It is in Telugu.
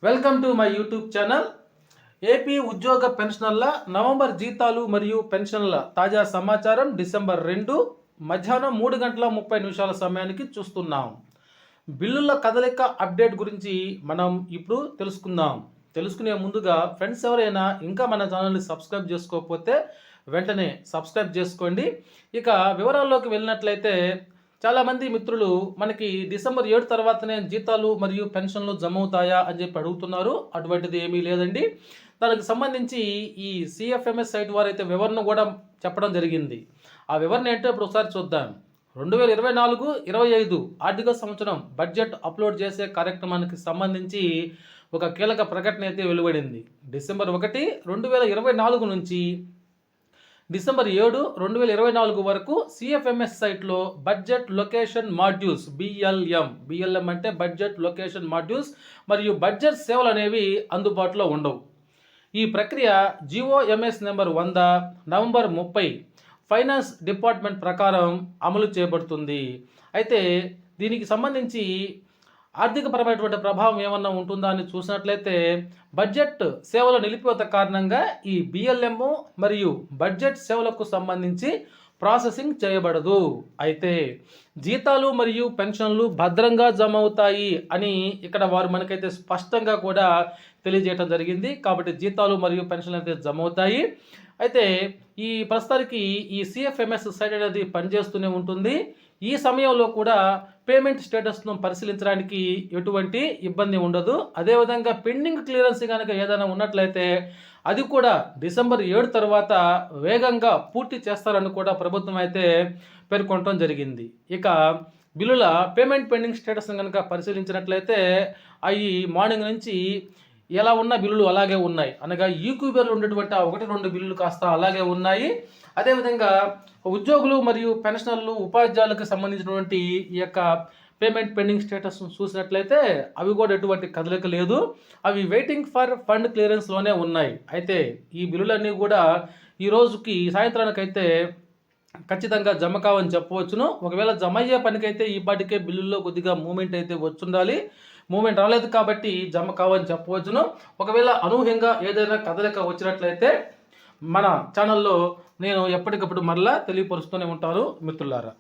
Welcome to my YouTube channel. AP ఉద్యోగ పెన్షనర్ల నవంబర్ జీతాలు మరియు పెన్షన్ల తాజా సమాచారం డిసెంబర్ 2 మధ్యాహ్నం 3:30 సమయానికి చూస్తున్నాం. బిల్లుల కదలిక అప్డేట్ గురించి మనం ఇప్పుడు తెలుసుకునే ముందుగా ఫ్రెండ్స్ ఎవరైనా ఇంకా మన ఛానల్ని సబ్స్క్రైబ్ చేసుకోకపోతే వెంటనే సబ్స్క్రైబ్ చేసుకోండి. ఇక వివరాల్లోకి వెళ్ళినట్లయితే చాలామంది మిత్రులు మనకి డిసెంబర్ 7 తర్వాతనే జీతాలు మరియు పెన్షన్లు జమ అవుతాయా అని చెప్పి అడుగుతున్నారు. అటువంటిది ఏమీ లేదండి. దానికి సంబంధించి ఈ సిఎఫ్ఎంఎస్ సైట్ వారైతే వివరణ కూడా చెప్పడం జరిగింది. ఆ వివరణ ఏంటో ఇప్పుడు ఒకసారి చూద్దాం. 2024-25 ఆర్థిక సంవత్సరం బడ్జెట్ అప్లోడ్ చేసే కార్యక్రమానికి సంబంధించి ఒక కీలక ప్రకటన అయితే వెలువడింది. డిసెంబర్ 1, 2024 నుంచి డిసెంబర్ 7, 2024 వరకు సిఎఫ్ఎంఎస్ సైట్లో బడ్జెట్ లొకేషన్ మాడ్యూల్స్ బిఎల్ఎం అంటే బడ్జెట్ లొకేషన్ మాడ్యూల్స్ మరియు బడ్జెట్ సేవలు అనేవి అందుబాటులో ఉండవు. ఈ ప్రక్రియ GOMS number 100 November 30 finance department ప్రకారం అమలు చేయబడుతుంది. అయితే దీనికి సంబంధించి ఆర్థికపరమైనటువంటి ప్రభావం ఏమన్నా ఉంటుందా అని చూసినట్లయితే బడ్జెట్ సేవల నిలిపివేత కారణంగా ఈ బిఎల్ఎం మరియు బడ్జెట్ సేవలకు సంబంధించి ప్రాసెసింగ్ చేయబడదు. అయితే జీతాలు మరియు పెన్షన్లు భద్రంగా జమ అవుతాయి అని ఇక్కడ వారు మనకైతే స్పష్టంగా కూడా తెలియజేయడం జరిగింది. కాబట్టి జీతాలు మరియు పెన్షన్లు అయితే జమ అవుతాయి. అయితే ఈ ప్రస్తుతానికి ఈ సిఎఫ్ఎంఎస్ సైట్ అనేది పనిచేస్తూనే ఉంటుంది. ఈ సమయంలో కూడా పేమెంట్ స్టేటస్ను పరిశీలించడానికి ఎటువంటి ఇబ్బంది ఉండదు. అదేవిధంగా పెండింగ్ క్లియరెన్స్ కనుక ఏదైనా ఉన్నట్లయితే అది కూడా డిసెంబర్ 7 తర్వాత వేగంగా పూర్తి చేస్తారని కూడా ప్రభుత్వం అయితే పేర్కొనడం జరిగింది. ఇక బిల్లుల పేమెంట్ పెండింగ్ స్టేటస్ కనుక పరిశీలించినట్లయితే అవి మార్నింగ్ నుంచి ఎలా ఉన్న బిల్లులు అలాగే ఉన్నాయి. అనగా ఈక్యూబర్లు ఉండేటువంటి 1-2 బిల్లులు కాస్త అలాగే ఉన్నాయి. అదేవిధంగా ఉద్యోగులు మరియు పెన్షనర్లు ఉపాధ్యాయులకు సంబంధించినటువంటి ఈ యొక్క పేమెంట్ పెండింగ్ స్టేటస్ చూసినట్లయితే అవి కూడా ఎటువంటి కదలిక లేదు. అవి వెయిటింగ్ ఫర్ ఫండ్ క్లియరెన్స్లోనే ఉన్నాయి. అయితే ఈ బిల్లులన్నీ కూడా ఈ రోజుకి సాయంత్రానికైతే ఖచ్చితంగా జమ కావని చెప్పవచ్చును. ఒకవేళ జమ అయ్యే పనికైతే ఈ పాటికే బిల్లుల్లో కొద్దిగా మూమెంట్ అయితే వచ్చుండాలి. మూమెంట్ రాలేదు కాబట్టి జమ కావని చెప్పవచ్చును. ఒకవేళ అనూహ్యంగా ఏదైనా కదలిక వచ్చినట్లయితే మన ఛానల్లో నేను ఎప్పటికప్పుడు మరలా తెలియపరుస్తూనే ఉంటాను మిత్రులారా.